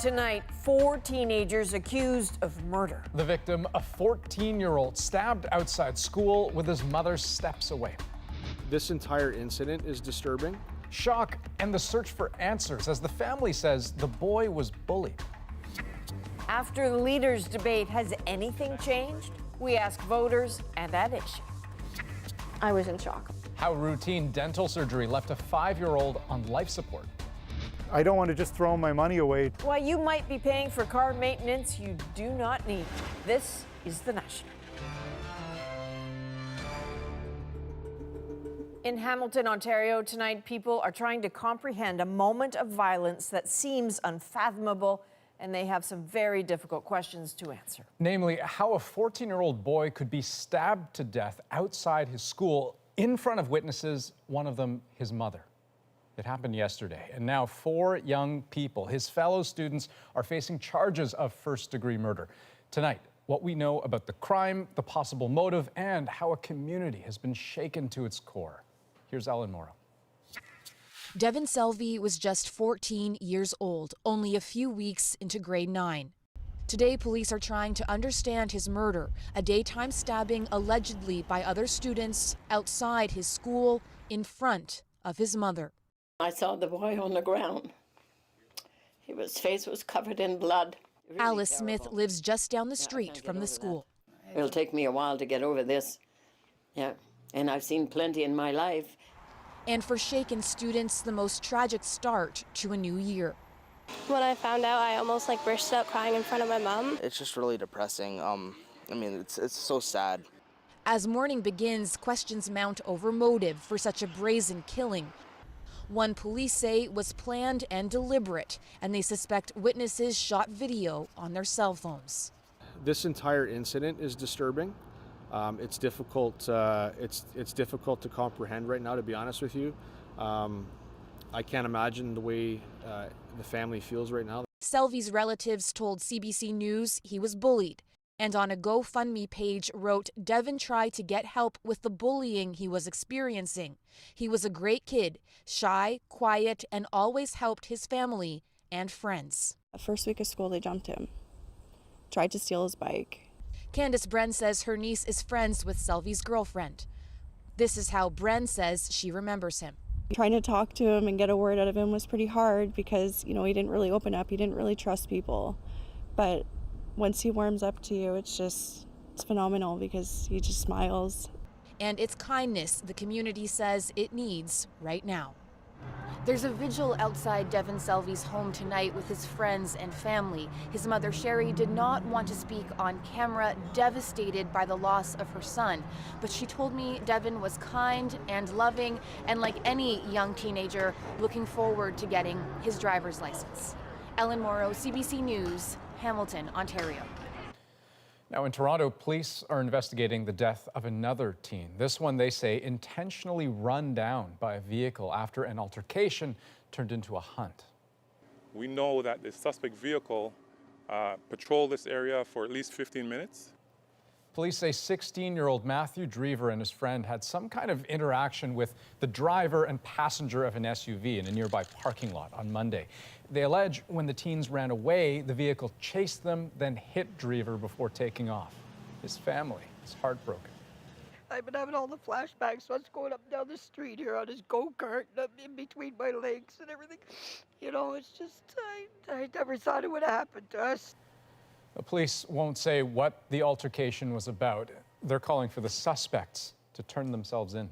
Tonight, 4 teenagers accused of murder. The victim, a 14-year-old, stabbed outside school with his mother steps away. This entire incident is disturbing. Shock and the search for answers as the family says the boy was bullied. After the leaders' debate, has anything changed? We ask voters and that issue. I was in shock. How routine dental surgery left a 5-year-old on life support. I don't want to just throw my money away. Why you might be paying for car maintenance you do not need. This is The National. In Hamilton, Ontario, tonight, people are trying to comprehend a moment of violence that seems unfathomable, and they have some very difficult questions to answer. Namely, how a 14-year-old boy could be stabbed to death outside his school in front of witnesses, one of them his mother. It happened yesterday, and now 4 young people, his fellow students, are facing charges of first-degree murder. Tonight, what we know about the crime, the possible motive, and how a community has been shaken to its core. Here's Ellen Morrow. Devin Selvey was just 14 years old, only a few weeks into grade 9. Today, police are trying to understand his murder, a daytime stabbing allegedly by other students outside his school in front of his mother. I saw the boy on the ground. His face was covered in blood. Really Alice terrible. Smith lives just down the street from the school. It'll take me a while to get over this. Yeah, and I've seen plenty in my life. And for shaken students, the most tragic start to a new year. When I found out, I almost burst out crying in front of my mom. It's just really depressing. It's so sad. As morning begins, questions mount over motive for such a brazen killing. One police say was planned and deliberate, and they suspect witnesses shot video on their cell phones. This entire incident is disturbing. It's difficult. It's difficult to comprehend right now, to be honest with you. I can't imagine the way the family feels right now. Selvey's relatives told CBC News he was bullied, and on a GoFundMe page wrote Devin tried to get help with the bullying he was experiencing. He was a great kid, shy, quiet, and always helped his family and friends. The first week of school, they jumped him, tried to steal his bike. Candace Bren says her niece is friends with Selvey's girlfriend. This is how Bren says she remembers him. Trying to talk to him and get a word out of him was pretty hard because, he didn't really open up. He didn't really trust people. But once he warms up to you, it's phenomenal because he just smiles. And it's kindness the community says it needs right now. There's a vigil outside Devin Selvey's home tonight with his friends and family. His mother, Sherry, did not want to speak on camera, devastated by the loss of her son. But she told me Devin was kind and loving, and like any young teenager, looking forward to getting his driver's license. Ellen Morrow, CBC News, Hamilton, Ontario. Now in Toronto, police are investigating the death of another teen. This one, they say, intentionally run down by a vehicle after an altercation turned into a hunt. We know that the suspect vehicle patrolled this area for at least 15 minutes. Police say 16-year-old Matthew Drever and his friend had some kind of interaction with the driver and passenger of an SUV in a nearby parking lot on Monday. They allege when the teens ran away, the vehicle chased them, then hit Drever before taking off. His family is heartbroken. I've been having all the flashbacks, so I was going up and down the street here on his go-kart, in between my legs and everything. It's just, I never thought it would happen to us. The police won't say what the altercation was about. They're calling for the suspects to turn themselves in.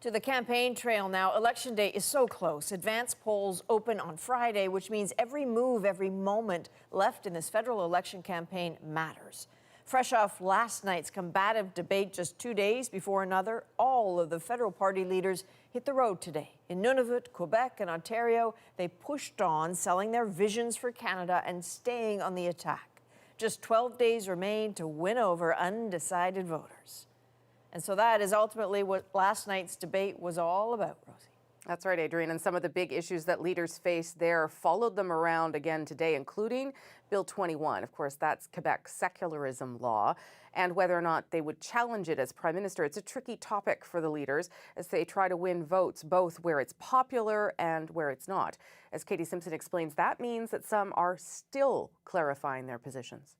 To the campaign trail now. Election day is so close. Advance polls open on Friday, which means every move, every moment left in this federal election campaign matters. Fresh off last night's combative debate just 2 days before another, all of the federal party leaders hit the road today. In Nunavut, Quebec, and Ontario, they pushed on, selling their visions for Canada and staying on the attack. Just 12 days remain to win over undecided voters. And so that is ultimately what last night's debate was all about, Rosie. That's right, Adrienne. And some of the big issues that leaders face there followed them around again today, including Bill 21. Of course, that's Quebec's secularism law, and whether or not they would challenge it as prime minister. It's a tricky topic for the leaders as they try to win votes, both where it's popular and where it's not. As Katie Simpson explains, that means that some are still clarifying their positions.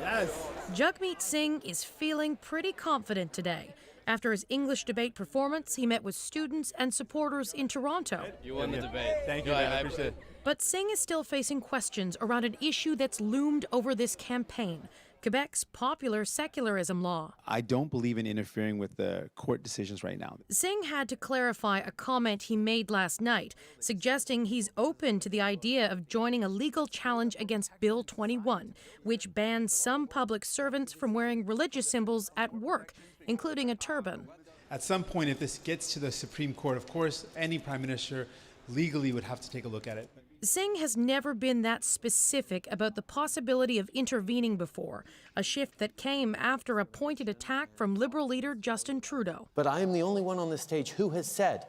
Yes. Jagmeet Singh is feeling pretty confident today. After his English debate performance, he met with students and supporters in Toronto. You won the debate. Thank you, man. I appreciate it. But Singh is still facing questions around an issue that's loomed over this campaign, Quebec's popular secularism law. I don't believe in interfering with the court decisions right now. Singh had to clarify a comment he made last night, suggesting he's open to the idea of joining a legal challenge against Bill 21, which bans some public servants from wearing religious symbols at work, including a turban. At some point, if this gets to the Supreme Court, of course, any prime minister legally would have to take a look at it. Singh has never been that specific about the possibility of intervening before, a shift that came after a pointed attack from Liberal leader Justin Trudeau. But I am the only one on this stage who has said,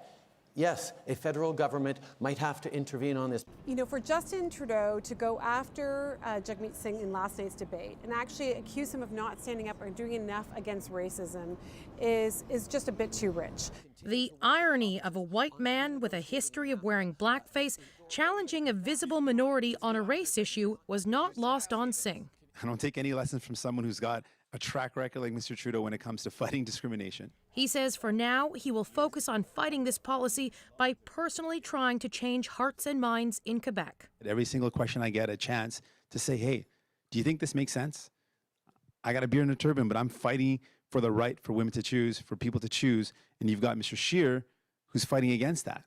yes, a federal government might have to intervene on this. You know, for Justin Trudeau to go after Jagmeet Singh in last night's debate and actually accuse him of not standing up or doing enough against racism is just a bit too rich. The irony of a white man with a history of wearing blackface challenging a visible minority on a race issue was not lost on Singh. I don't take any lessons from someone who's got a track record like Mr. Trudeau when it comes to fighting discrimination. He says for now, he will focus on fighting this policy by personally trying to change hearts and minds in Quebec. At every single question I get a chance to say, hey, do you think this makes sense? I got a beard and a turban, but I'm fighting for the right for women to choose, for people to choose. And you've got Mr. Scheer who's fighting against that.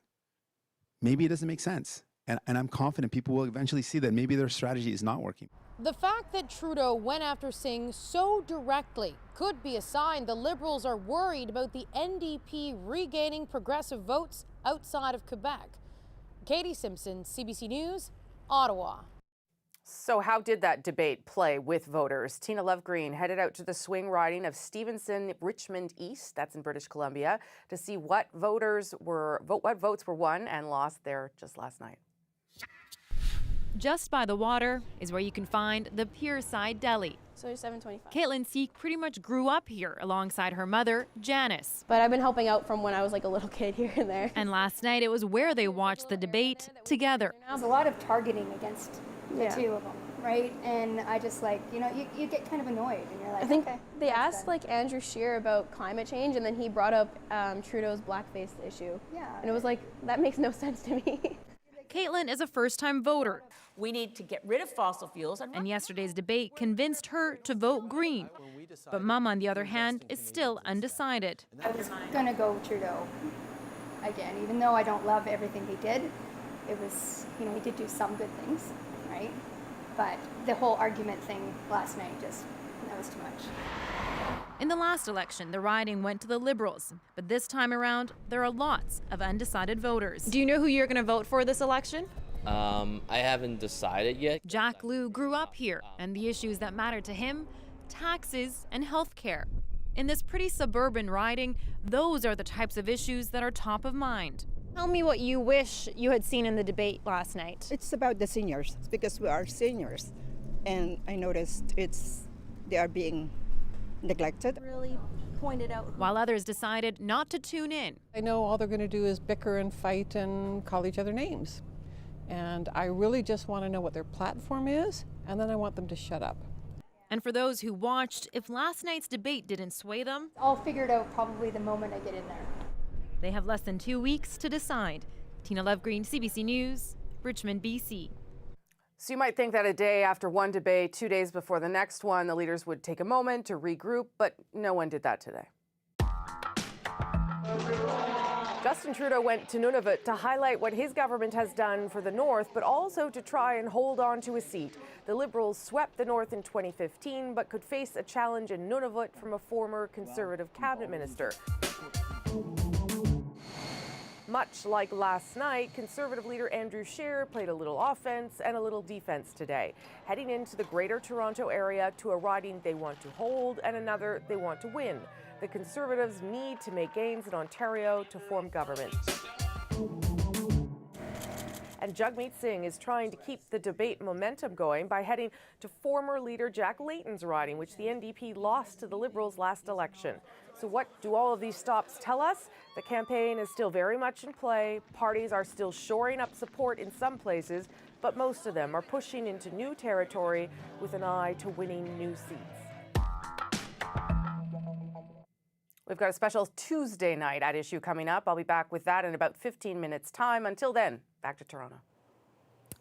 Maybe it doesn't make sense. And I'm confident people will eventually see that maybe their strategy is not working. The fact that Trudeau went after Singh so directly could be a sign the Liberals are worried about the NDP regaining progressive votes outside of Quebec. Katie Simpson, CBC News, Ottawa. So how did that debate play with voters? Tina Lovegreen headed out to the swing riding of Stevenson, Richmond East, that's in British Columbia, to see what votes were won and lost there just last night. Just by the water is where you can find the Pierside Deli. So you're 725. Caitlin Seek pretty much grew up here alongside her mother, Janice. But I've been helping out from when I was like a little kid here and there. And last night it was where they watched the debate together. There's a lot of targeting against the two of them, right? And I just like, you know, you get kind of annoyed and you're like, I think okay, they asked like Andrew Scheer about climate change and then he brought up Trudeau's blackface issue. Yeah. And it was like, that makes no sense to me. Caitlin is a first-time voter. We need to get rid of fossil fuels. And yesterday's debate convinced her to vote Green. But Mom, on the other hand, is still undecided. I was going to go Trudeau again, even though I don't love everything he did. It was, you know, he did do some good things, right? But the whole argument thing last night just, that was too much. In the last election, the riding went to the Liberals. But this time around, there are lots of undecided voters. Do you know who you're going to vote for this election? I haven't decided yet. Jack Liu grew up here, and the issues that matter to him, taxes and health care. In this pretty suburban riding, those are the types of issues that are top of mind. Tell me what you wish you had seen in the debate last night. It's about the seniors, because we are seniors, and I noticed they are being neglected. Really pointed out. While others decided not to tune in. I know all they're going to do is bicker and fight and call each other names. And I really just want to know what their platform is, and then I want them to shut up. And for those who watched, if last night's debate didn't sway them, I'll figure it out probably the moment I get in there. They have less than 2 weeks to decide. Tina Lovegreen, CBC News, Richmond, BC. So you might think that a day after one debate, 2 days before the next one, the leaders would take a moment to regroup, but no one did that today. Justin Trudeau went to Nunavut to highlight what his government has done for the North, but also to try and hold on to a seat. The Liberals swept the North in 2015, but could face a challenge in Nunavut from a former Conservative cabinet minister. Much like last night, Conservative leader Andrew Scheer played a little offense and a little defense today, heading into the Greater Toronto area to a riding they want to hold and another they want to win. the Conservatives need to make gains in Ontario to form government. And Jagmeet Singh is trying to keep the debate momentum going by heading to former leader Jack Layton's riding, which the NDP lost to the Liberals last election. So what do all of these stops tell us? The campaign is still very much in play. Parties are still shoring up support in some places, but most of them are pushing into new territory with an eye to winning new seats. We've got a special Tuesday night at issue coming up. I'll be back with that in about 15 minutes' time. Until then, back to Toronto.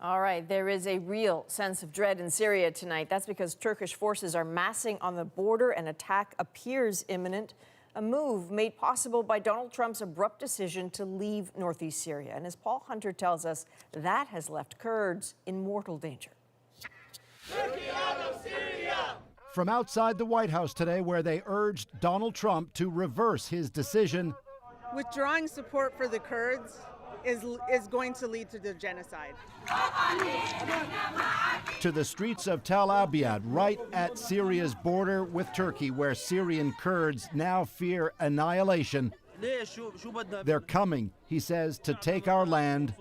All right, there is a real sense of dread in Syria tonight. That's because Turkish forces are massing on the border. An attack appears imminent, a move made possible by Donald Trump's abrupt decision to leave northeast Syria. And as Paul Hunter tells us, that has left Kurds in mortal danger. From outside the White House today, where they urged Donald Trump to reverse his decision. Withdrawing support for the Kurds is going to lead to the genocide. To the streets of Tel Abyad, right at Syria's border with Turkey, where Syrian Kurds now fear annihilation. They're coming, he says, to take our land.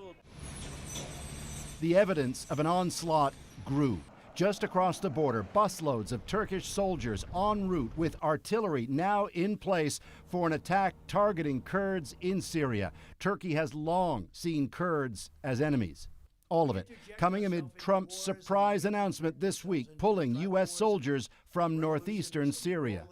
The evidence of an onslaught grew. Just across the border, busloads of Turkish soldiers en route with artillery now in place for an attack targeting Kurds in Syria. Turkey has long seen Kurds as enemies. All of it coming amid Trump's surprise announcement this week, pulling U.S. soldiers from northeastern Syria.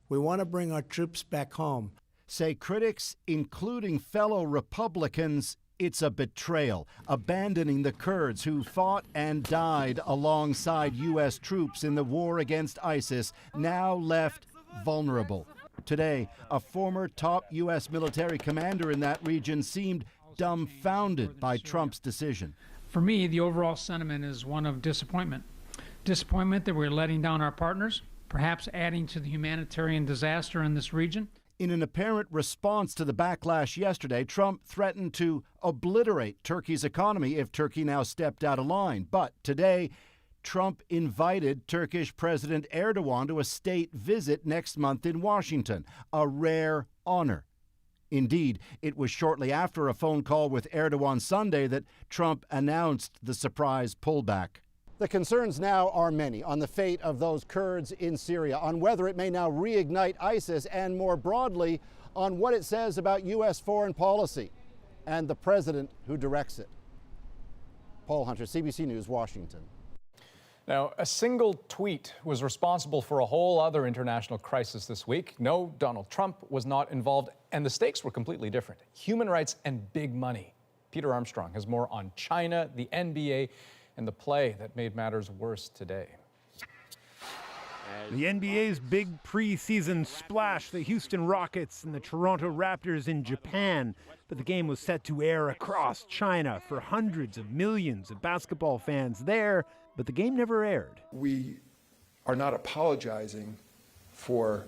We want to bring our troops back home. Say critics, including fellow Republicans, it's a betrayal, abandoning the Kurds who fought and died alongside U.S. troops in the war against ISIS, now left vulnerable. Today, a former top U.S. military commander in that region seemed dumbfounded by Trump's decision. For me, the overall sentiment is one of disappointment. Disappointment that we're letting down our partners, perhaps adding to the humanitarian disaster in this region. In an apparent response to the backlash yesterday, Trump threatened to obliterate Turkey's economy if Turkey now stepped out of line. But today, Trump invited Turkish President Erdogan to a state visit next month in Washington, a rare honor. Indeed, it was shortly after a phone call with Erdogan Sunday that Trump announced the surprise pullback. The concerns now are many on the fate of those Kurds in Syria, on whether it may now reignite ISIS, and more broadly, on what it says about U.S. foreign policy and the president who directs it. Paul Hunter, CBC News, Washington. Now, a single tweet was responsible for a whole other international crisis this week. No, Donald Trump was not involved, and the stakes were completely different. Human rights and big money. Peter Armstrong has more on China, the NBA, and the play that made matters worse today. The NBA's big preseason splash, the Houston Rockets and the Toronto Raptors in Japan. But the game was set to air across China for hundreds of millions of basketball fans there, but the game never aired. We are not apologizing for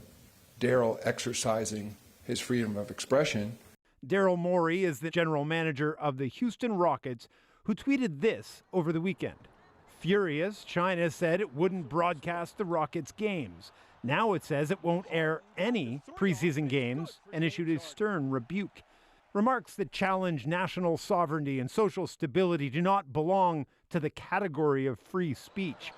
Daryl exercising his freedom of expression. Daryl Morey is the general manager of the Houston Rockets, who tweeted this over the weekend. Furious, China said it wouldn't broadcast the Rockets' games. Now it says it won't air any preseason games and issued a stern rebuke. Remarks that challenge national sovereignty and social stability do not belong to the category of free speech.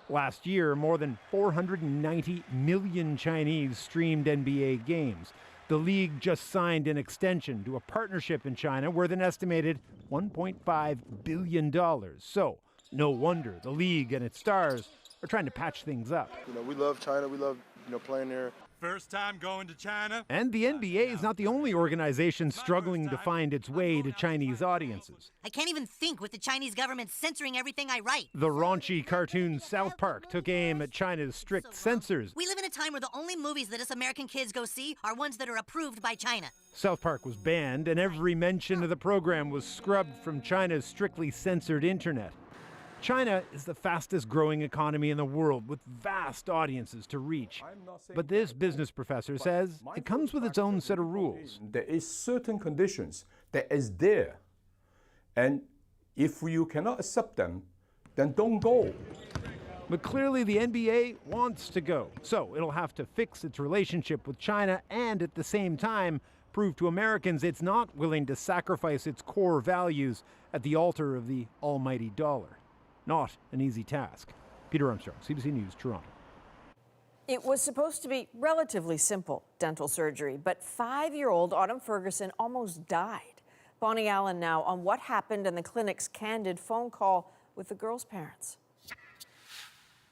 Last year, more than 490 million Chinese streamed NBA games. The league just signed an extension to a partnership in China worth an estimated $1.5 billion. So, no wonder the league and its stars are trying to patch things up. We love China. We love, playing there. First time going to China. And the NBA is not the only organization struggling to find its way to Chinese audiences. I can't even think with the Chinese government censoring everything I write. The raunchy cartoon South Park took aim at China's strict censors. We live in a time where the only movies that us American kids go see are ones that are approved by China. South Park was banned, and every mention of the program was scrubbed from China's strictly censored internet. China is the fastest growing economy in the world with vast audiences to reach. But this business professor says it comes with its own set of rules. There is certain conditions that is there. And if you cannot accept them, then don't go. But clearly the NBA wants to go. So it'll have to fix its relationship with China and at the same time prove to Americans it's not willing to sacrifice its core values at the altar of the almighty dollar. Not an easy task. Peter Armstrong, CBC News, Toronto. It was supposed to be relatively simple dental surgery, but 5-year-old Autumn Ferguson almost died. Bonnie Allen now on what happened and the clinic's candid phone call with the girl's parents.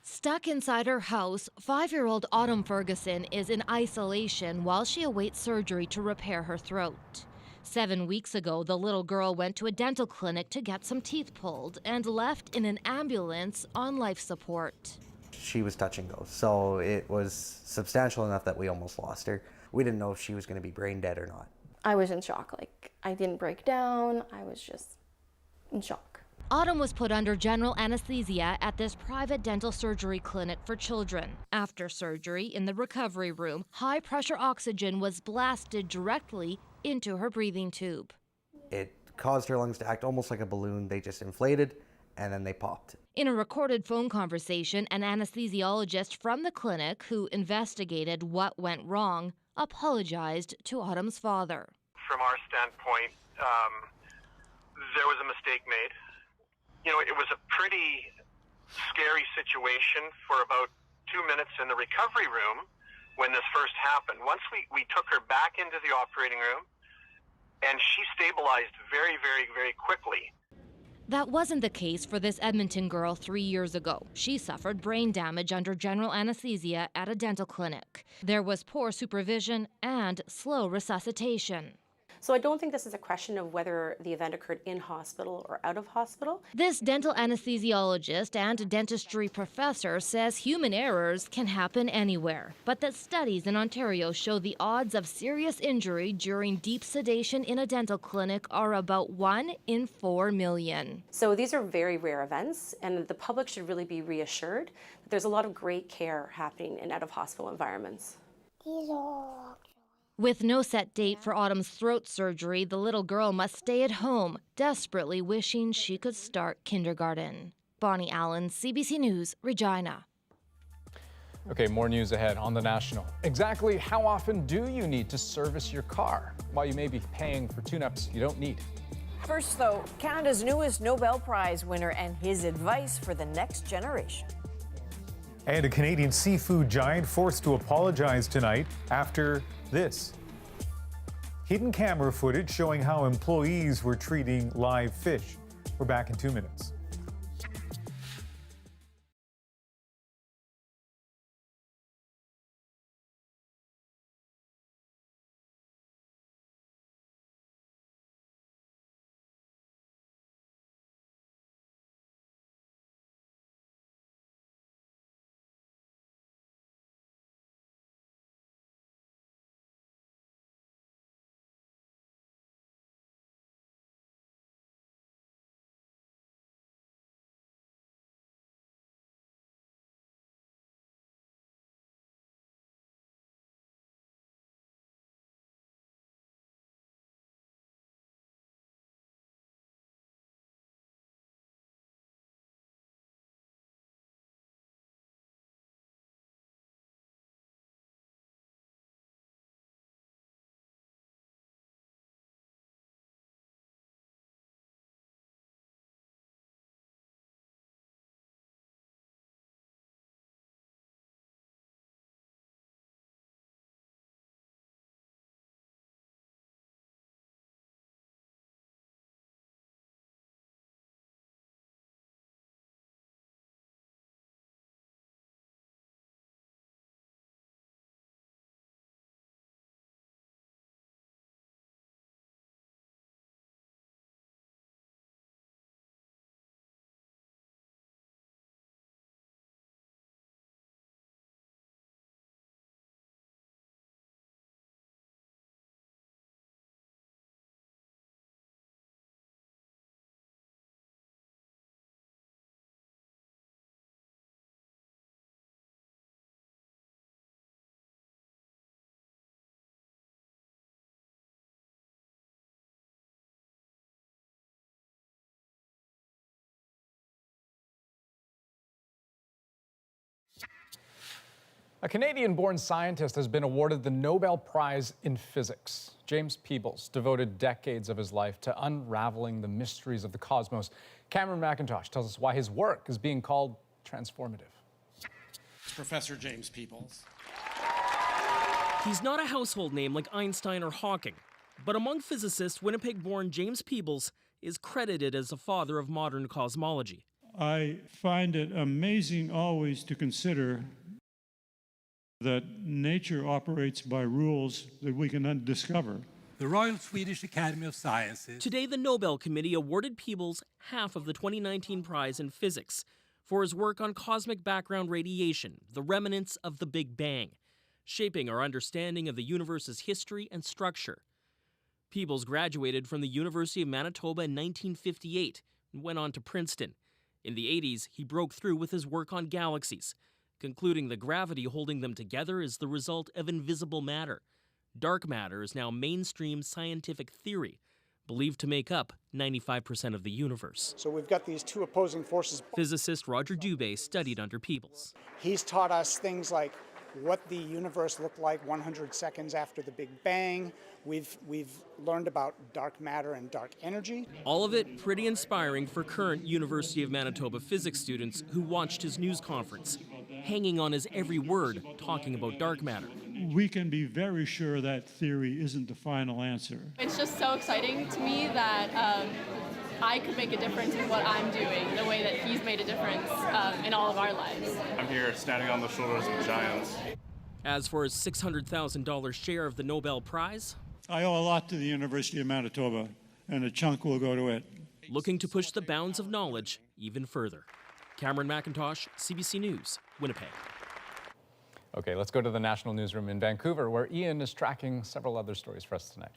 Stuck inside her house, 5-year-old Autumn Ferguson is in isolation while she awaits surgery to repair her throat. 7 weeks ago, the little girl went to a dental clinic to get some teeth pulled and left in an ambulance on life support. She was touch and go, so it was substantial enough that we almost lost her. We didn't know if she was going to be brain dead or not. I was in shock. Like, I didn't break down. I was just in shock. Autumn was put under general anesthesia at this private dental surgery clinic for children. After surgery, in the recovery room, high-pressure oxygen was blasted directly into her breathing tube. It caused her lungs to act almost like a balloon. They just inflated and then they popped. In a recorded phone conversation, an anesthesiologist from the clinic who investigated what went wrong apologized to Autumn's father. From our standpoint, there was a mistake made. You know, it was a pretty scary situation for about 2 minutes in the recovery room when this first happened. Once we took her back into the operating room, and she stabilized very, very, very quickly. That wasn't the case for this Edmonton girl 3 years ago. She suffered brain damage under general anesthesia at a dental clinic. There was poor supervision and slow resuscitation. So I don't think this is a question of whether the event occurred in hospital or out of hospital. This dental anesthesiologist and dentistry professor says human errors can happen anywhere, but that studies in Ontario show the odds of serious injury during deep sedation in a dental clinic are about 1 in 4 million. So these are very rare events, and the public should really be reassured that there's a lot of great care happening in out-of-hospital environments. With no set date for Autumn's throat surgery, the little girl must stay at home, desperately wishing she could start kindergarten. Bonnie Allen, CBC News, Regina. Okay, more news ahead on The National. Exactly how often do you need to service your car while you may be paying for tune-ups you don't need? First, though, Canada's newest Nobel Prize winner and his advice for the next generation. And a Canadian seafood giant forced to apologize tonight after this. Hidden camera footage showing how employees were treating live fish. We're back in 2 minutes. A Canadian-born scientist has been awarded the Nobel Prize in Physics. James Peebles devoted decades of his life to unraveling the mysteries of the cosmos. Cameron McIntosh tells us why his work is being called transformative. Professor James Peebles. He's not a household name like Einstein or Hawking, but among physicists, Winnipeg-born James Peebles is credited as the father of modern cosmology. I find it amazing always to consider that nature operates by rules that we can discover. The Royal Swedish Academy of Sciences. Today, the Nobel Committee awarded Peebles half of the 2019 prize in physics for his work on cosmic background radiation, the remnants of the Big Bang, shaping our understanding of the universe's history and structure. Peebles graduated from the University of Manitoba in 1958 and went on to Princeton. In the 80s, he broke through with his work on galaxies, concluding the gravity holding them together is the result of invisible matter. Dark matter is now mainstream scientific theory, believed to make up 95% of the universe. So we've got these two opposing forces. Physicist Roger Dubé studied under Peebles. He's taught us things like what the universe looked like 100 seconds after the Big Bang. We've learned about dark matter and dark energy. All of it pretty inspiring for current University of Manitoba physics students who watched his news conference, hanging on his every word talking about dark matter. We can be very sure that theory isn't the final answer. It's just so exciting to me that I could make a difference in what I'm doing, the way that he's made a difference in all of our lives. I'm here standing on the shoulders of giants. As for his $600,000 share of the Nobel Prize, I owe a lot to the University of Manitoba, and a chunk will go to it. Looking to push the bounds of knowledge even further. Cameron McIntosh, CBC News, Winnipeg. Okay, let's go to the National Newsroom in Vancouver, where Ian is tracking several other stories for us tonight.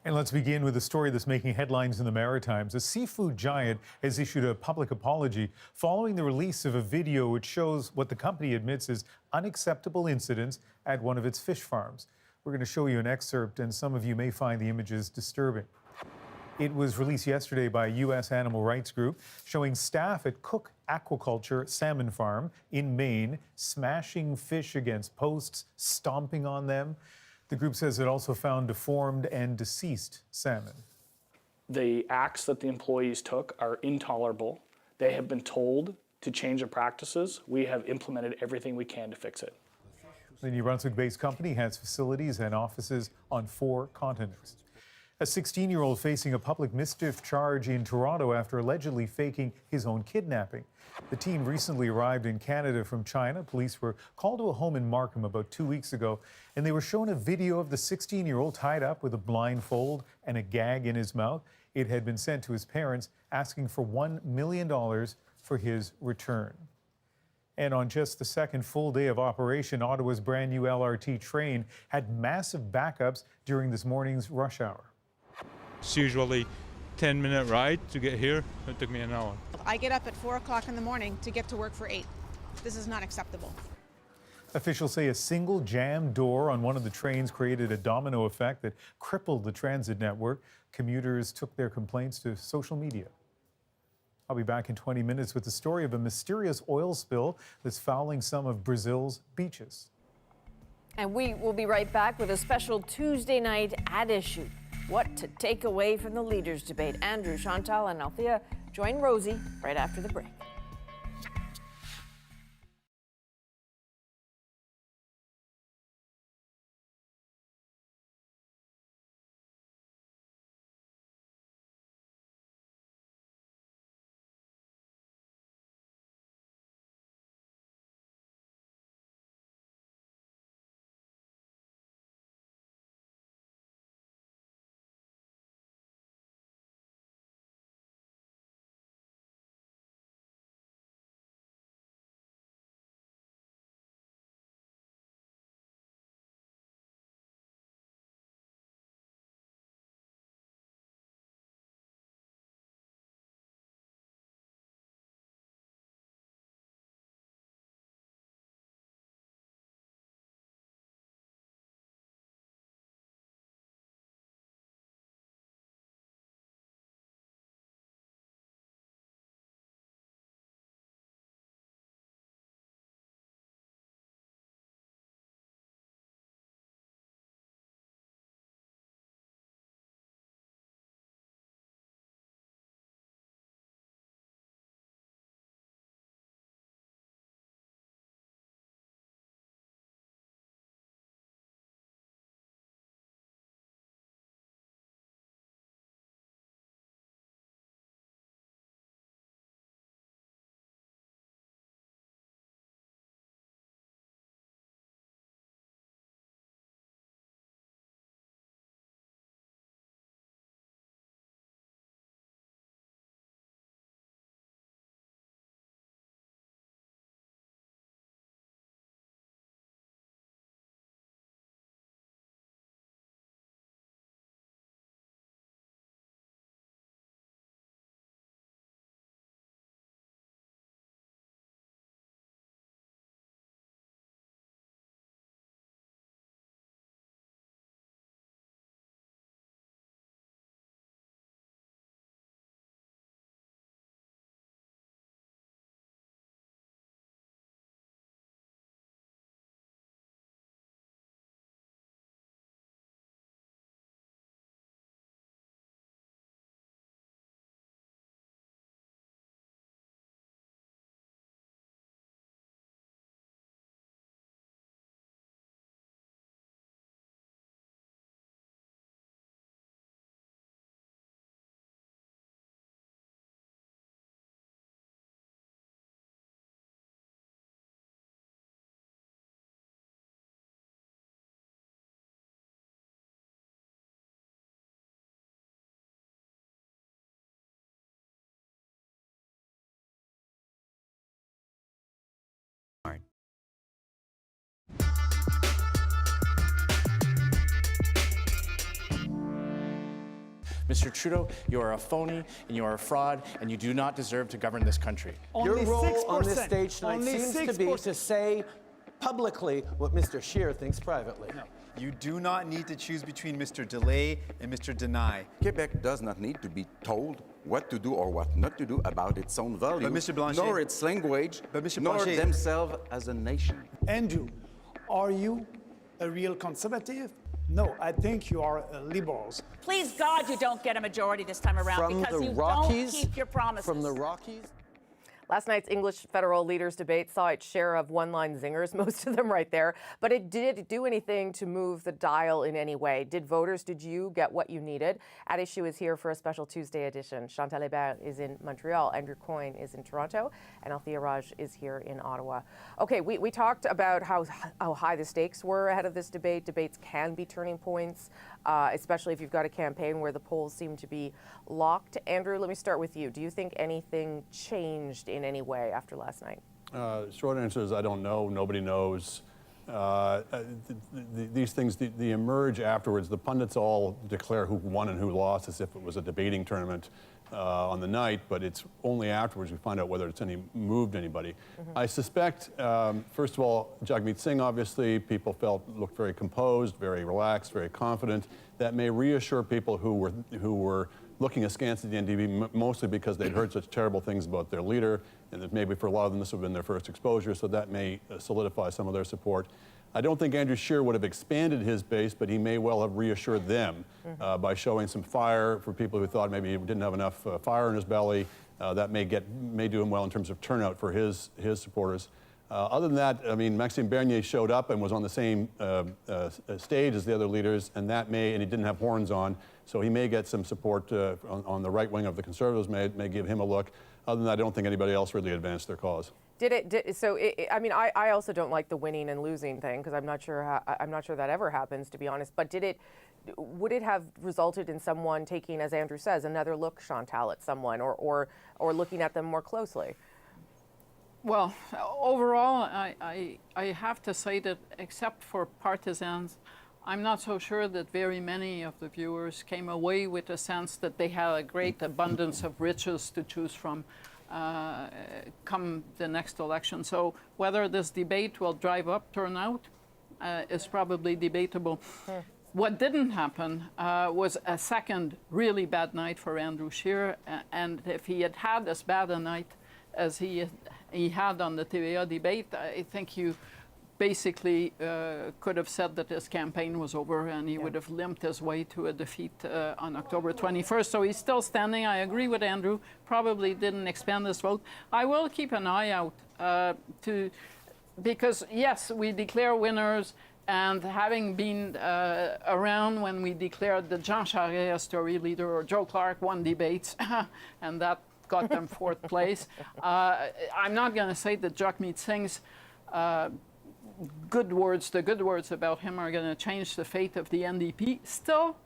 And let's begin with a story that's making headlines in the Maritimes. A seafood giant has issued a public apology following the release of a video which shows what the company admits is unacceptable incidents at one of its fish farms. We're going to show you an excerpt, and some of you may find the images disturbing. It was released yesterday by a U.S. animal rights group showing staff at Cook Aquaculture Salmon Farm in Maine smashing fish against posts, stomping on them. The group says it also found deformed and deceased salmon. The acts that the employees took are intolerable. They have been told to change their practices. We have implemented everything we can to fix it. The New Brunswick-based company has facilities and offices on 4 continents. A 16-year-old facing a public mischief charge in Toronto after allegedly faking his own kidnapping. The teen recently arrived in Canada from China. Police were called to a home in Markham about 2 weeks ago, and they were shown a video of the 16-year-old tied up with a blindfold and a gag in his mouth. It had been sent to his parents, asking for $1 million for his return. And on just the second full day of operation, Ottawa's brand new LRT train had massive backups during this morning's rush hour. It's usually 10-minute ride to get here. It took me an hour. I get up at 4 o'clock in the morning to get to work for 8. This is not acceptable. Officials say a single jammed door on one of the trains created a domino effect that crippled the transit network. Commuters took their complaints to social media. I'll be back in 20 minutes with the story of a mysterious oil spill that's fouling some of Brazil's beaches. And we will be right back with a special Tuesday night ad issue. What to take away from the leaders' debate. Andrew, Chantal, and Althea join Rosie right after the break. Mr. Trudeau, you are a phony and you are a fraud and you do not deserve to govern this country. Your role on this stage tonight seems to be to say publicly what Mr. Scheer thinks privately. No. You do not need to choose between Mr. Delay and Mr. Deny. Quebec does not need to be told what to do or what not to do about its own values, but Mr. Blanchet, nor its language, but Mr. nor Blanchet, themselves as a nation. Andrew, are you a real conservative? No, I think you are liberals. Please God you don't get a majority this time around because you don't keep your promises. From the Rockies? Last night's English federal leaders debate saw its share of one-line zingers, most of them right there, but it did do anything to move the dial in any way. Did you get what you needed? At Issue is here for a special Tuesday edition. Chantal Hébert is in Montreal, Andrew Coyne is in Toronto, and Althea Raj is here in Ottawa. Okay, we talked about how high the stakes were ahead of this debate. Debates can be turning points, especially if you've got a campaign where the polls seem to be locked. Andrew, let me start with you. Do you think anything changed in any way after last night? Short answer is I don't know. Nobody knows. These things, they emerge afterwards. The pundits all declare who won and who lost as if it was a debating tournament on the night, but it's only afterwards we find out whether it's moved anybody. I suspect, first of all, Jagmeet Singh, obviously, people looked very composed, very relaxed, very confident. That may reassure people who were looking askance at the NDP, mostly because they'd heard such terrible things about their leader, and that maybe for a lot of them this would have been their first exposure, so that may solidify some of their support. I don't think Andrew Scheer would have expanded his base, but he may well have reassured them by showing some fire for people who thought maybe he didn't have enough fire in his belly. That may do him well in terms of turnout for his supporters. Other than that, I mean, Maxime Bernier showed up and was on the same stage as the other leaders, and he didn't have horns on, so he may get some support on the right wing of the Conservatives, may give him a look. Other than that, I don't think anybody else really advanced their cause. I also don't like the winning and losing thing because I'm not sure that ever happens, to be honest. But would it have resulted in someone taking, as Andrew says, another look, Chantal, at someone, or looking at them more closely? Well, overall, I have to say that except for partisans, I'm not so sure that very many of the viewers came away with a sense that they had a great abundance of riches to choose from come the next election. So whether this debate will drive up turnout is probably debatable. What didn't happen was a second really bad night for Andrew Scheer, and if he had had as bad a night as he had on the TVA debate, I think you basically could have said that his campaign was over and he would have limped his way to a defeat on October 21st. So he's still standing. I agree with Andrew. Probably didn't expand his vote. I will keep an eye out because, yes, we declare winners. And having been around when we declared the Jean Charest story leader or Joe Clark won debates, and that got them fourth place. I'm not going to say that Jagmeet Singh's the good words about him are going to change the fate of the NDP. Still,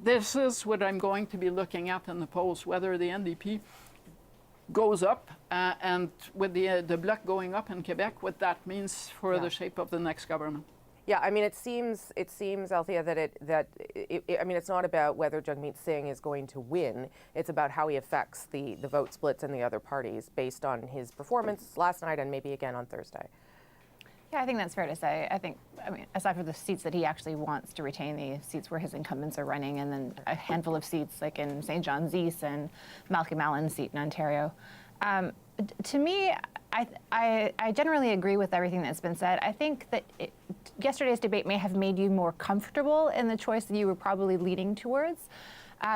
this is what I'm going to be looking at in the polls, whether the NDP goes up, and with the Bloc going up in Quebec, what that means for the shape of the next government. Yeah, I mean, it seems, Althea, that it's not about whether Jagmeet Singh is going to win. It's about how he affects the vote splits in the other parties based on his performance last night and maybe again on Thursday. Yeah, I think that's fair to say. I mean, aside from the seats that he actually wants to retain, the seats where his incumbents are running, and then a handful of seats like in St. John's East and Malcolm Allen's seat in Ontario. To me, I generally agree with everything that's been said. I think that yesterday's debate may have made you more comfortable in the choice that you were probably leaning towards.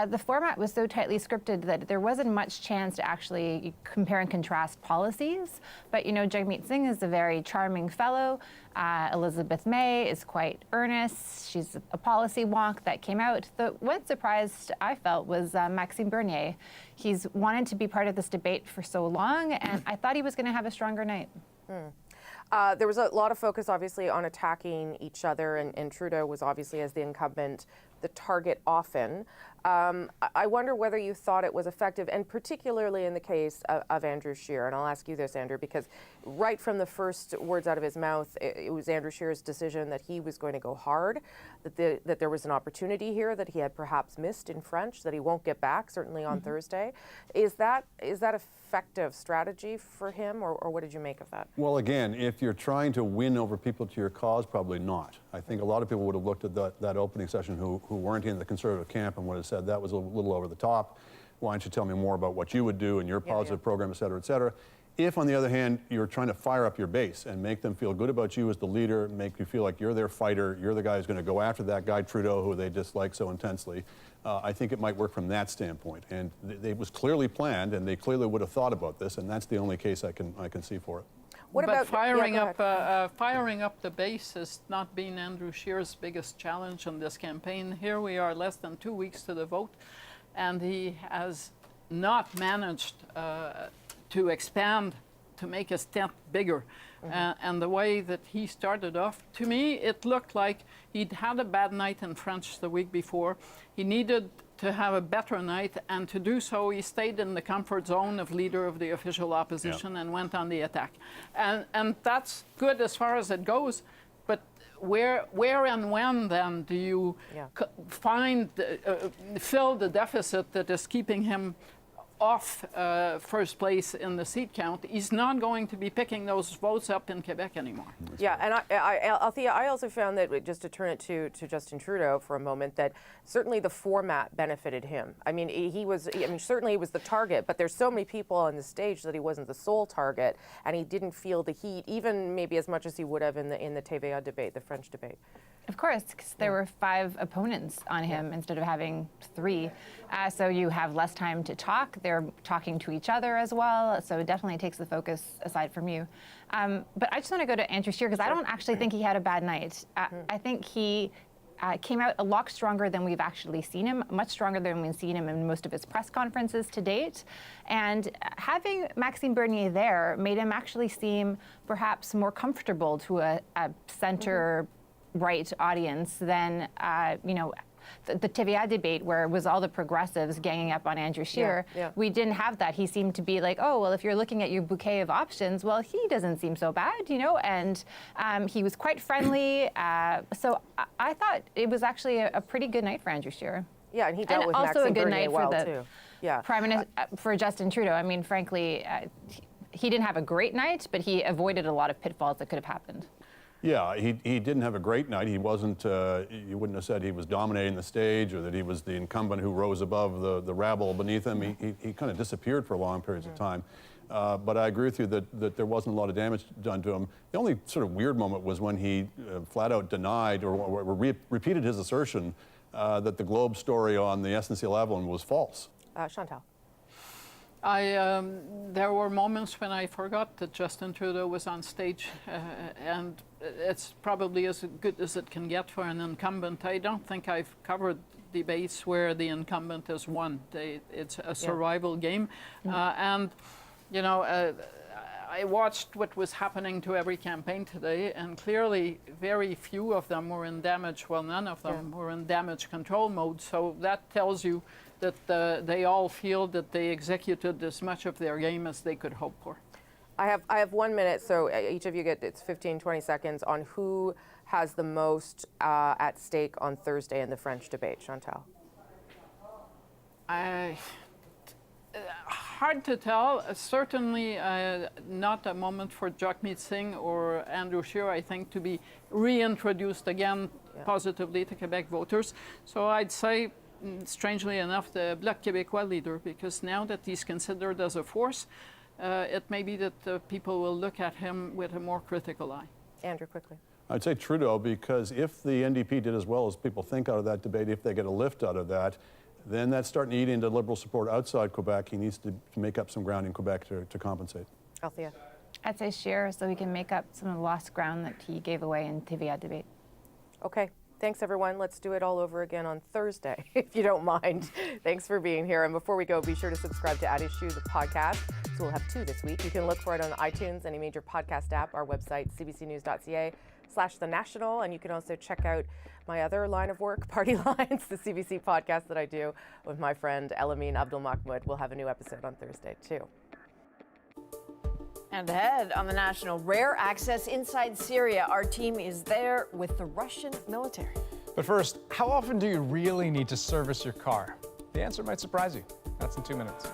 The format was so tightly scripted that there wasn't much chance to actually compare and contrast policies. But, Jagmeet Singh is a very charming fellow. Elizabeth May is quite earnest. She's a policy wonk that came out. The one surprise I felt was Maxime Bernier. He's wanted to be part of this debate for so long, and I thought he was going to have a stronger night. There was a lot of focus, obviously, on attacking each other, and Trudeau was obviously, as the incumbent, the target often. I wonder whether you thought it was effective, and particularly in the case of Andrew Scheer. And I'll ask you this, Andrew, because right from the first words out of his mouth, it was Andrew Scheer's decision that he was going to go hard, that there was an opportunity here that he had perhaps missed in French, that he won't get back, certainly on Thursday. Is that effective strategy for him, or what did you make of that? Well, again, if you're trying to win over people to your cause, probably not. I think a lot of people would have looked at that opening session who weren't in the Conservative camp and would have said that was a little over the top. Why don't you tell me more about what you would do and your positive program, et cetera, et cetera. If, on the other hand, you're trying to fire up your base and make them feel good about you as the leader, make you feel like you're their fighter, you're the guy who's going to go after that guy Trudeau who they dislike so intensely, I think it might work from that standpoint. And it was clearly planned, and they clearly would have thought about this, and that's the only case I can see for it. What about firing up the base has not been Andrew Scheer's biggest challenge in this campaign. Here we are less than 2 weeks to the vote, and he has not managed to expand, to make his tent bigger. And the way that he started off, to me, it looked like he'd had a bad night in French the week before. He needed to have a better night, and to do so, he stayed in the comfort zone of leader of the official opposition and went on the attack. And that's good as far as it goes, but where and when then do you fill the deficit that is keeping him off first place in the seat count? He's not going to be picking those votes up in Quebec anymore. Yeah, and Althea, I also found that, just to turn it to Justin Trudeau for a moment, that certainly the format benefited him. I mean, certainly he was the target, but there's so many people on the stage that he wasn't the sole target, and he didn't feel the heat, even maybe as much as he would have in the TVA debate, the French debate. Of course, because there were 5 opponents on him instead of having 3. So you have less time to talk. They're talking to each other as well. So it definitely takes the focus aside from you. But I just want to go to Andrew Scheer, because I don't actually think he had a bad night. I think he came out a lot stronger than we've actually seen him, much stronger than we've seen him in most of his press conferences to date. And having Maxime Bernier there made him actually seem perhaps more comfortable to a center right audience than, the TVA debate, where it was all the progressives ganging up on Andrew Scheer. We didn't have that. He seemed to be like, oh, well, if you're looking at your bouquet of options, well, he doesn't seem so bad, and he was quite friendly. So I thought it was actually a pretty good night for Andrew Scheer. Yeah, and he dealt with also Maxime a good Bernier night too. Prime Minister, for Justin Trudeau. I mean, frankly, he didn't have a great night, but he avoided a lot of pitfalls that could have happened. Yeah, he didn't have a great night. He wasn't, you wouldn't have said he was dominating the stage or that he was the incumbent who rose above the rabble beneath him. He kind of disappeared for long periods of time. But I agree with you that there wasn't a lot of damage done to him. The only sort of weird moment was when he flat out denied or repeated his assertion that the Globe story on the SNC-Lavalin was false. Chantal. There were moments when I forgot that Justin Trudeau was on stage, and it's probably as good as it can get for an incumbent. I don't think I've covered debates where the incumbent has won. It's a survival game. And, I watched what was happening to every campaign today, and clearly very few of them were in damage, well, none of them were in damage control mode. So that tells you that they all feel that they executed as much of their game as they could hope for. I have 1 minute, so each of you it's 15, 20 seconds on who has the most at stake on Thursday in the French debate. Chantal. Hard to tell. Certainly not a moment for Jagmeet Singh or Andrew Scheer, I think, to be reintroduced again positively to Quebec voters. So I'd say, strangely enough, the Bloc Québécois leader, because now that he's considered as a force, it may be that people will look at him with a more critical eye. Andrew, quickly. I'd say Trudeau, because if the NDP did as well as people think out of that debate, if they get a lift out of that, then that's starting to eat into Liberal support outside Quebec. He needs to make up some ground in Quebec to compensate. Althea. I'd say Scheer, so he can make up some of the lost ground that he gave away in TVA debate. Okay. Thanks, everyone. Let's do it all over again on Thursday, if you don't mind. Thanks for being here. And before we go, be sure to subscribe to At Issue, the podcast. So we'll have 2 this week. You can look for it on iTunes, any major podcast app, our website, cbcnews.ca/thenational. And you can also check out my other line of work, Party Lines, the CBC podcast that I do with my friend Elamine Abdul-Mahmoud. We'll have a new episode on Thursday, too. And ahead on the National, rare access inside Syria. Our team is there with the Russian military. But first, how often do you really need to service your car? The answer might surprise you. That's in 2 minutes.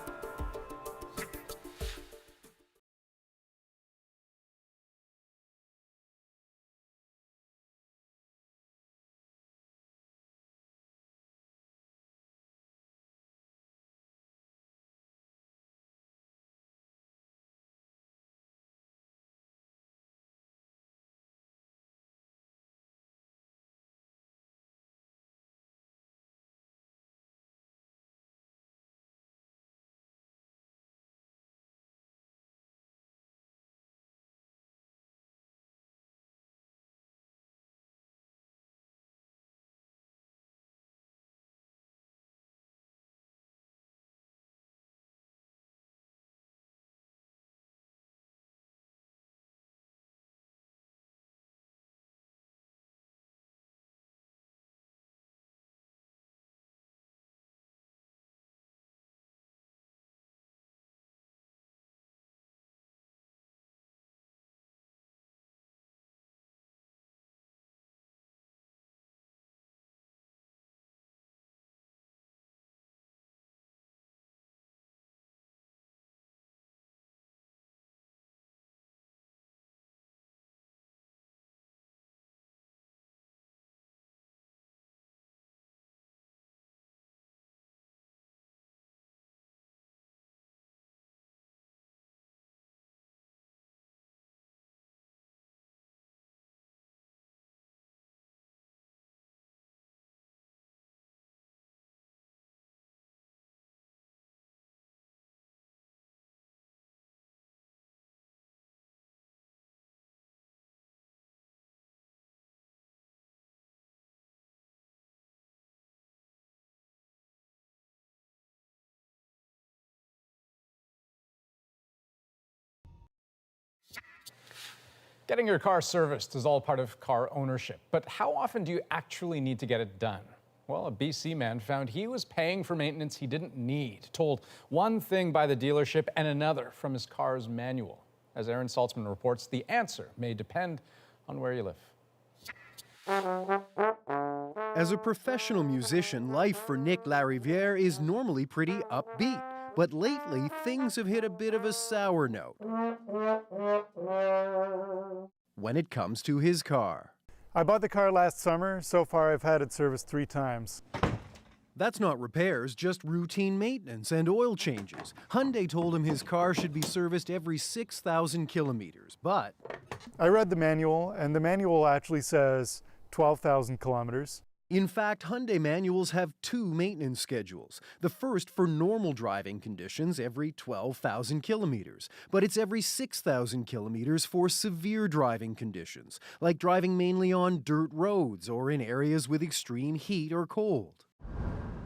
Getting your car serviced is all part of car ownership, but how often do you actually need to get it done? Well, a BC man found he was paying for maintenance he didn't need, told one thing by the dealership and another from his car's manual. As Aaron Saltzman reports, the answer may depend on where you live. As a professional musician, life for Nick Lariviere is normally pretty upbeat. But lately, things have hit a bit of a sour note when it comes to his car. I bought the car last summer. So far, I've had it serviced 3 times. That's not repairs, just routine maintenance and oil changes. Hyundai told him his car should be serviced every 6,000 kilometers, but I read the manual, and the manual actually says 12,000 kilometers. In fact, Hyundai manuals have 2 maintenance schedules. The first for normal driving conditions every 12,000 kilometers, but it's every 6,000 kilometers for severe driving conditions, like driving mainly on dirt roads or in areas with extreme heat or cold.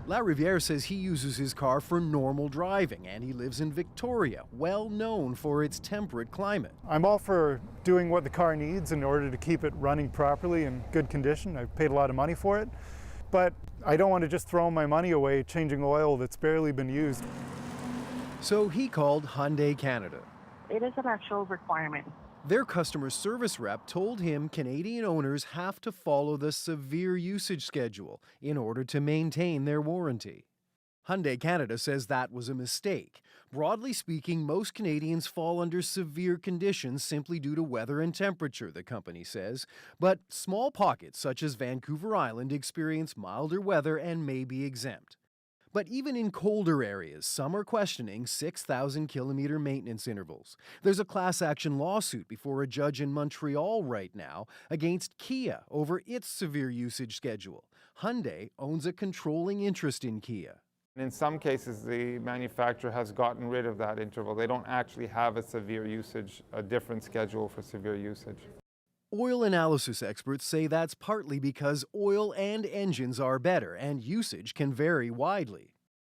Lariviere says he uses his car for normal driving, and he lives in Victoria, well known for its temperate climate. I'm all for doing what the car needs in order to keep it running properly in good condition. I've paid a lot of money for it, but I don't want to just throw my money away changing oil that's barely been used. So he called Hyundai Canada. It is an actual requirement. Their customer service rep told him Canadian owners have to follow the severe usage schedule in order to maintain their warranty. Hyundai Canada says that was a mistake. Broadly speaking, most Canadians fall under severe conditions simply due to weather and temperature, the company says. But small pockets such as Vancouver Island experience milder weather and may be exempt. But even in colder areas, some are questioning 6,000-kilometer maintenance intervals. There's a class action lawsuit before a judge in Montreal right now against Kia over its severe usage schedule. Hyundai owns a controlling interest in Kia. In some cases, the manufacturer has gotten rid of that interval. They don't actually have a different schedule for severe usage. Oil analysis experts say that's partly because oil and engines are better and usage can vary widely.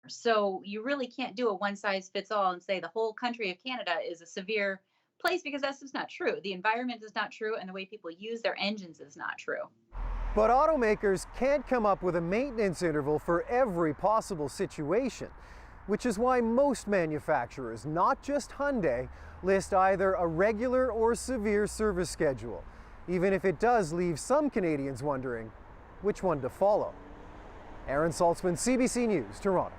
So you really can't do a one size fits all and say the whole country of Canada is a severe place, because that's just not true. The environment is not true, and the way people use their engines is not true. But automakers can't come up with a maintenance interval for every possible situation, which is why most manufacturers, not just Hyundai, list either a regular or severe service schedule, even if it does leave some Canadians wondering which one to follow. Aaron Saltzman, CBC News, Toronto.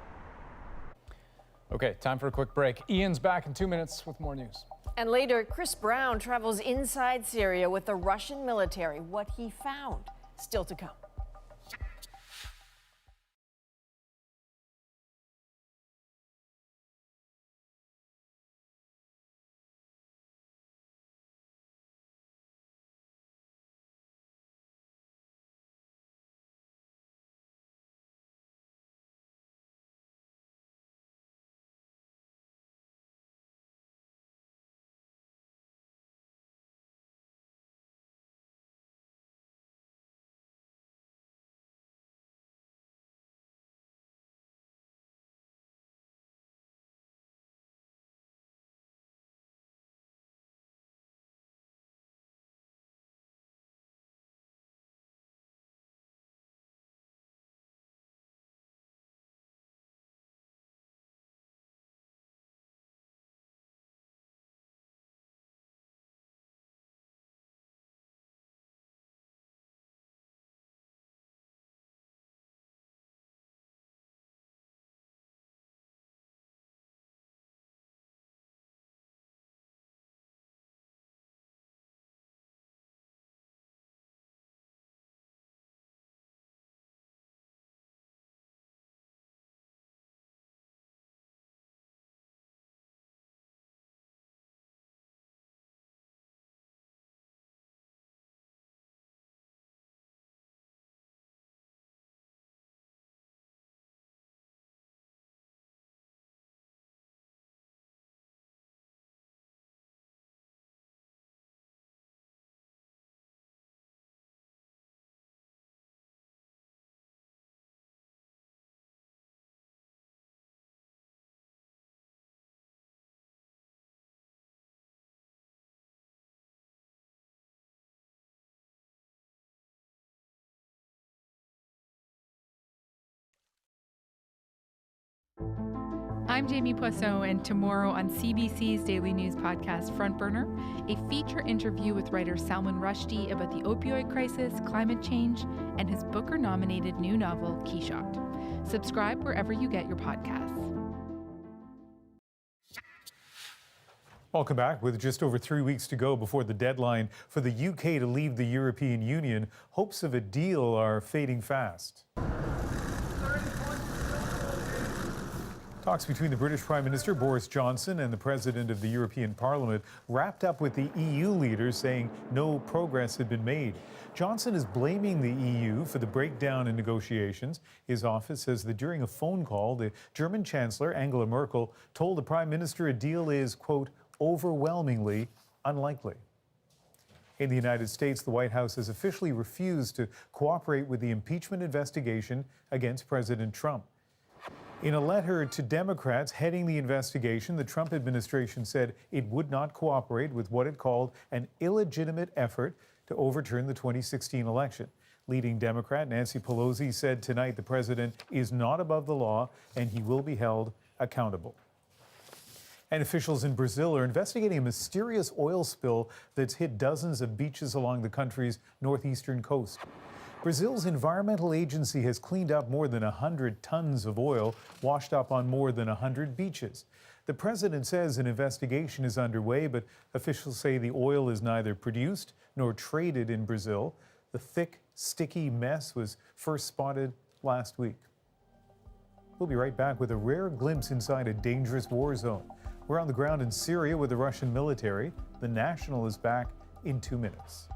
Okay, time for a quick break. Ian's back in 2 minutes with more news. And later, Chris Brown travels inside Syria with the Russian military. What he found, still to come. I'm Jamie Poisson, and tomorrow on CBC's daily news podcast, Front Burner, a feature interview with writer Salman Rushdie about the opioid crisis, climate change, and his Booker-nominated new novel, Keyshot. Subscribe wherever you get your podcasts. Welcome back. With just over 3 weeks to go before the deadline for the UK to leave the European Union, hopes of a deal are fading fast. Talks between the British Prime Minister Boris Johnson and the President of the European Parliament wrapped up with the EU leaders saying no progress had been made. Johnson is blaming the EU for the breakdown in negotiations. His office says that during a phone call, the German Chancellor Angela Merkel told the Prime Minister a deal is, quote, overwhelmingly unlikely. In the United States, the White House has officially refused to cooperate with the impeachment investigation against President Trump. In a letter to Democrats heading the investigation, the Trump administration said it would not cooperate with what it called an illegitimate effort to overturn the 2016 election. Leading Democrat Nancy Pelosi said tonight the president is not above the law and he will be held accountable. And officials in Brazil are investigating a mysterious oil spill that's hit dozens of beaches along the country's northeastern coast. Brazil's environmental agency has cleaned up more than 100 tons of oil washed up on more than 100 beaches. The president says an investigation is underway, but officials say the oil is neither produced nor traded in Brazil. The thick, sticky mess was first spotted last week. We'll be right back with a rare glimpse inside a dangerous war zone. We're on the ground in Syria with the Russian military. The National is back in 2 minutes.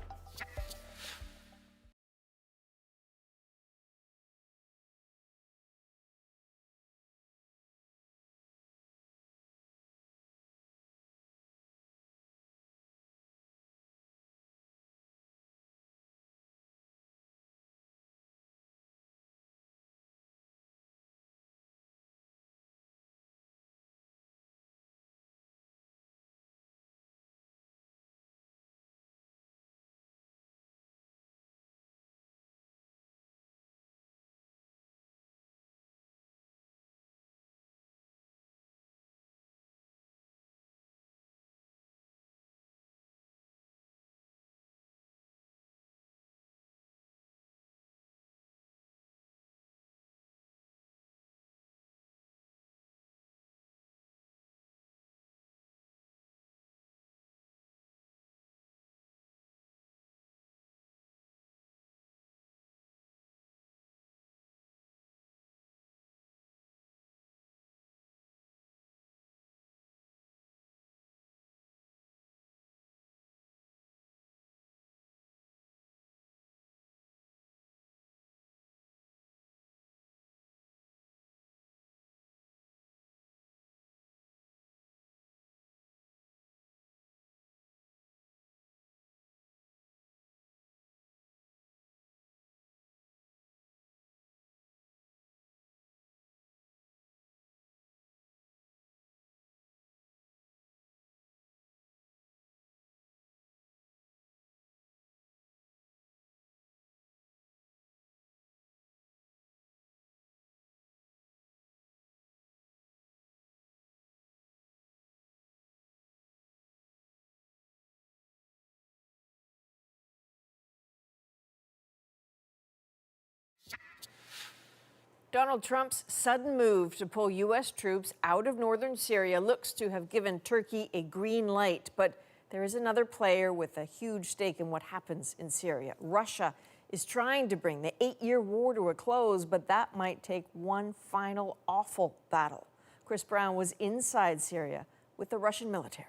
Donald Trump's sudden move to pull U.S. troops out of northern Syria looks to have given Turkey a green light. But there is another player with a huge stake in what happens in Syria. Russia is trying to bring the 8-year war to a close, but that might take one final awful battle. Chris Brown was inside Syria with the Russian military.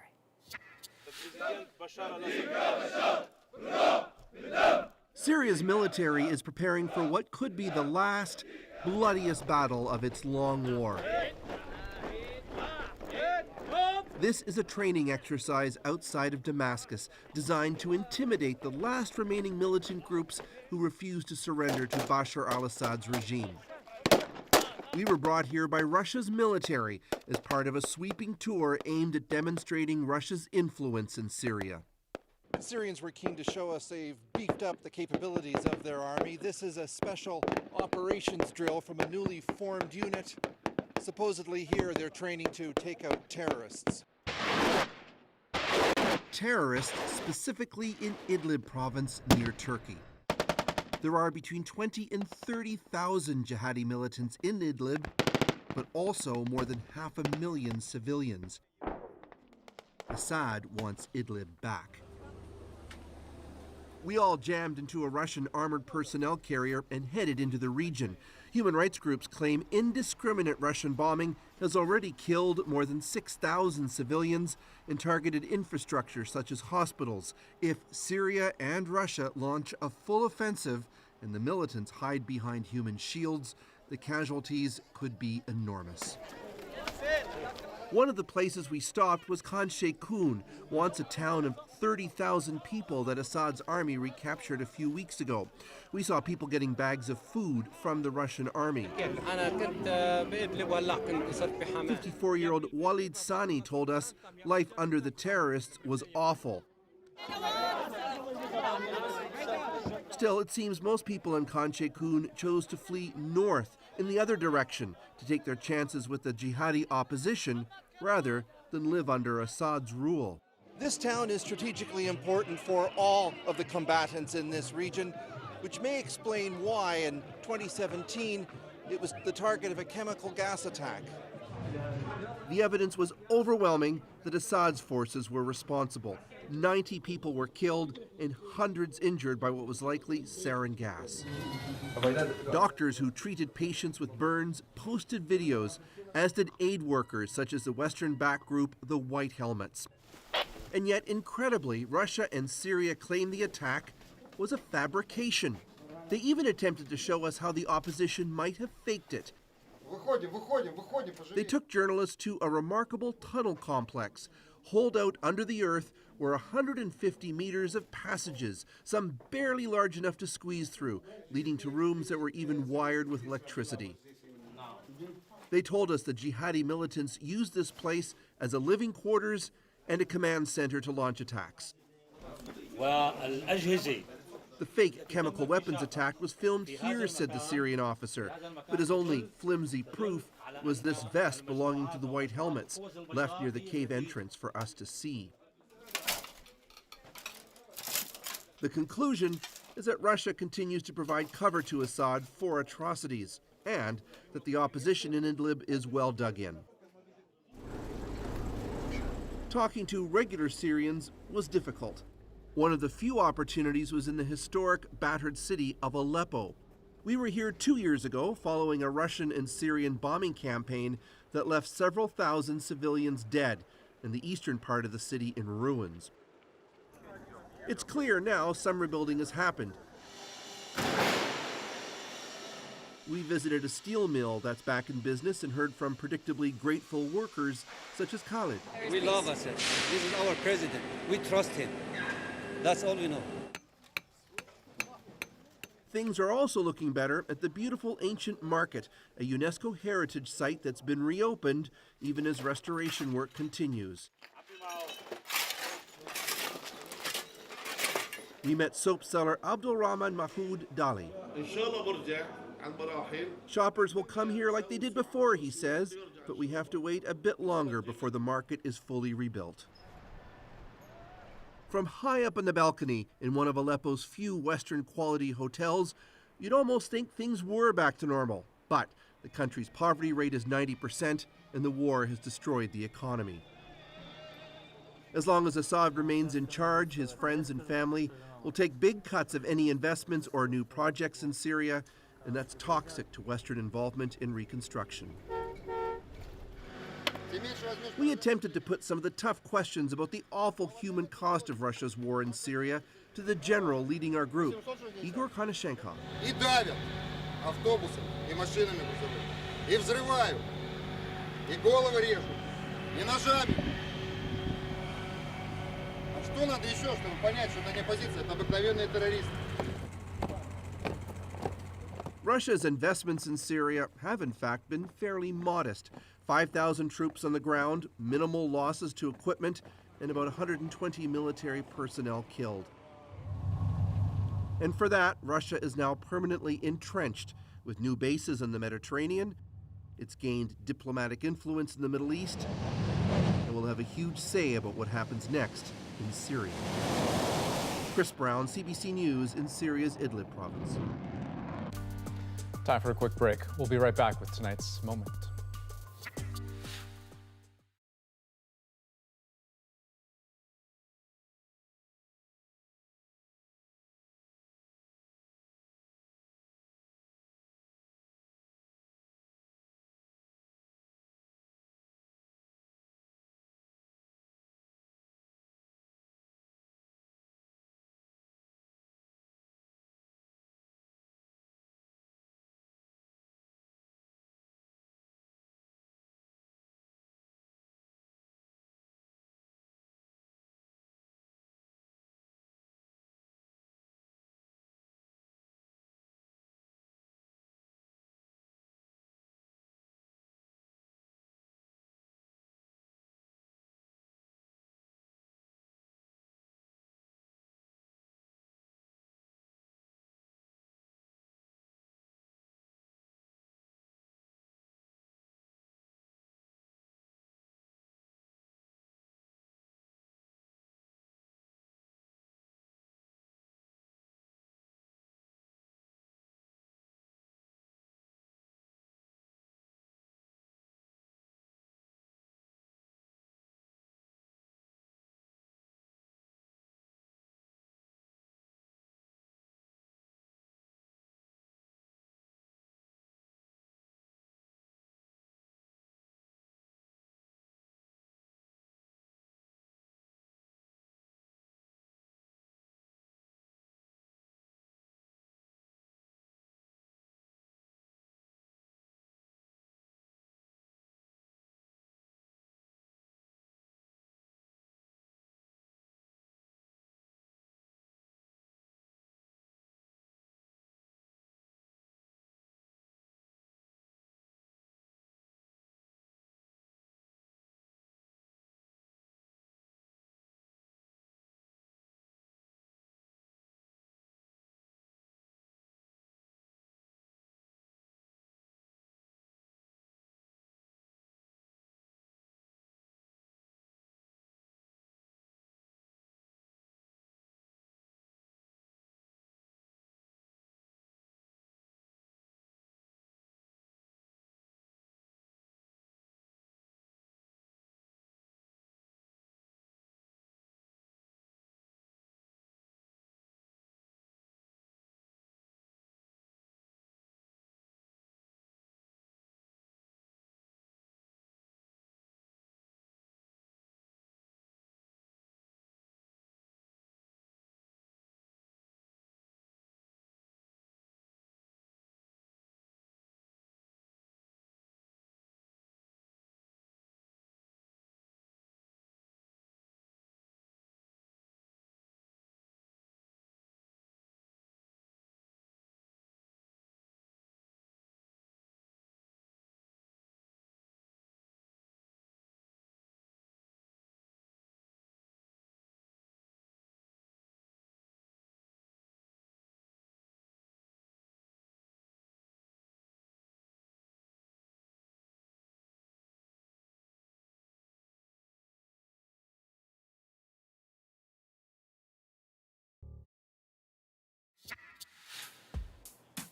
Syria's military is preparing for what could be the last, bloodiest battle of its long war. This is a training exercise outside of Damascus designed to intimidate the last remaining militant groups who refuse to surrender to Bashar al-Assad's regime. We were brought here by Russia's military as part of a sweeping tour aimed at demonstrating Russia's influence in Syria. Syrians were keen to show us they've beefed up the capabilities of their army. This is a special operations drill from a newly formed unit. Supposedly here they're training to take out terrorists. Terrorists specifically in Idlib province near Turkey. There are between 20 and 30,000 jihadi militants in Idlib, but also more than 500,000 civilians. Assad wants Idlib back. We all jammed into a Russian armored personnel carrier and headed into the region. Human rights groups claim indiscriminate Russian bombing has already killed more than 6,000 civilians and targeted infrastructure such as hospitals. If Syria and Russia launch a full offensive and the militants hide behind human shields, the casualties could be enormous. One of the places we stopped was Khan Sheikhoun, once a town of 30,000 people that Assad's army recaptured a few weeks ago. We saw people getting bags of food from the Russian army. 54-year-old Walid Sani told us life under the terrorists was awful. Still, it seems most people in Khan Sheikhoun chose to flee north in the other direction to take their chances with the jihadi opposition rather than live under Assad's rule. This town is strategically important for all of the combatants in this region, which may explain why in 2017 it was the target of a chemical gas attack. The evidence was overwhelming that Assad's forces were responsible. 90 people were killed and hundreds injured by what was likely sarin gas. Doctors who treated patients with burns posted videos, as did aid workers such as the Western-backed group the White Helmets. And yet, incredibly, Russia and Syria claim the attack was a fabrication. They even attempted to show us how the opposition might have faked it. They took journalists to a remarkable tunnel complex, holed out under the earth were 150 meters of passages, some barely large enough to squeeze through, leading to rooms that were even wired with electricity. They told us the jihadi militants used this place as a living quarters and a command center to launch attacks. The fake chemical weapons attack was filmed here, said the Syrian officer, but his only flimsy proof was this vest belonging to the White Helmets, left near the cave entrance for us to see. The conclusion is that Russia continues to provide cover to Assad for atrocities, and that the opposition in Idlib is well dug in. Talking to regular Syrians was difficult. One of the few opportunities was in the historic, battered city of Aleppo. We were here 2 years ago following a Russian and Syrian bombing campaign that left several thousand civilians dead and the eastern part of the city in ruins. It's clear now some rebuilding has happened. We visited a steel mill that's back in business and heard from predictably grateful workers such as Khalid. We love Assad. This is our president. We trust him. That's all we know. Things are also looking better at the beautiful ancient market, a UNESCO heritage site that's been reopened even as restoration work continues. We met soap seller Abdulrahman Mahmoud Dali. Shoppers will come here like they did before, he says, but we have to wait a bit longer before the market is fully rebuilt. From high up on the balcony in one of Aleppo's few Western quality hotels, you'd almost think things were back to normal. But The country's poverty rate is 90%, and the war has destroyed the economy. As long as Assad remains in charge, his friends and family will take big cuts of any investments or new projects in Syria, and that's toxic to Western involvement in reconstruction. We attempted to put some of the tough questions about the awful human cost of Russia's war in Syria to the general leading our group, Igor Konashenkov. Автобусами и машинами грузовыми, и взрывают, и головы режут, и ножами. А что надо еще, чтобы понять, что это не оппозиция, это обыкновенные террористы? Russia's investments in Syria have in fact been fairly modest. 5,000 troops on the ground, minimal losses to equipment, and about 120 military personnel killed. And for that, Russia is now permanently entrenched with new bases in the Mediterranean. It's gained diplomatic influence in the Middle East and will have a huge say about what happens next in Syria. Chris Brown, CBC News in Syria's Idlib province. Time for a quick break. We'll be right back with tonight's moment.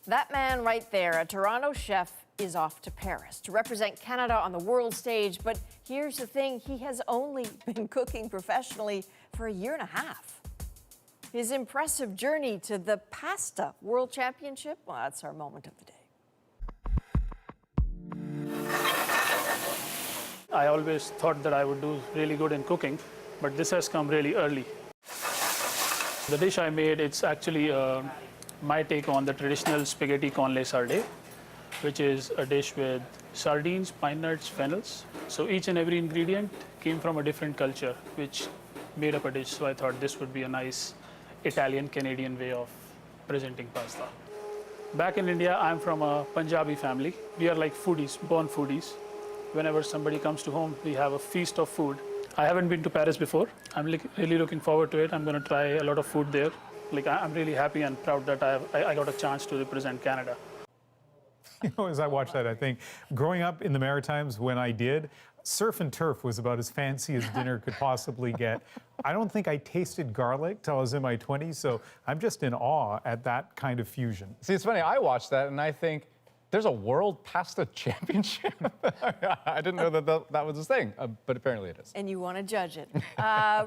That man right there, a Toronto chef is off to Paris to represent Canada on the world stage. But here's the thing, he has only been cooking professionally for a year and a half. His impressive journey to the Pasta World Championship, well, that's our moment of the day. I always thought that I would do really good in cooking, but this has come really early. The dish I made, it's actually my take on the traditional spaghetti con le sarde, which is a dish with sardines, pine nuts, fennels. So each and every ingredient came from a different culture, which made up a dish. So I thought this would be a nice Italian-Canadian way of presenting pasta. Back in India, I'm from a Punjabi family. We are like foodies, born foodies. Whenever somebody comes to home, we have a feast of food. I haven't been to Paris before. I'm really looking forward to it. I'm going to try a lot of food there. I'm really happy and proud that I got a chance to represent Canada. You know, as I watch that, I think growing up in the Maritimes when I did, surf and turf was about as fancy as dinner could possibly get. I don't think I tasted garlic till I was in my 20s, so I'm just in awe at that kind of fusion. See, it's funny, I watched that and I think, there's a World Pasta Championship? I didn't know that was a thing, but apparently it is. And you want to judge it.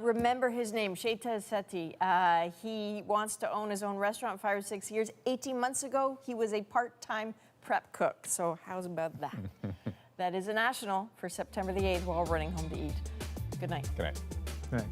Remember his name, Sheita Sethi. He wants to own his own restaurant 5 or 6 years. 18 months ago, he was a part-time prep cook. So how's about that? That is a national for September the 8th while running home to eat. Good night. Good night. Good night.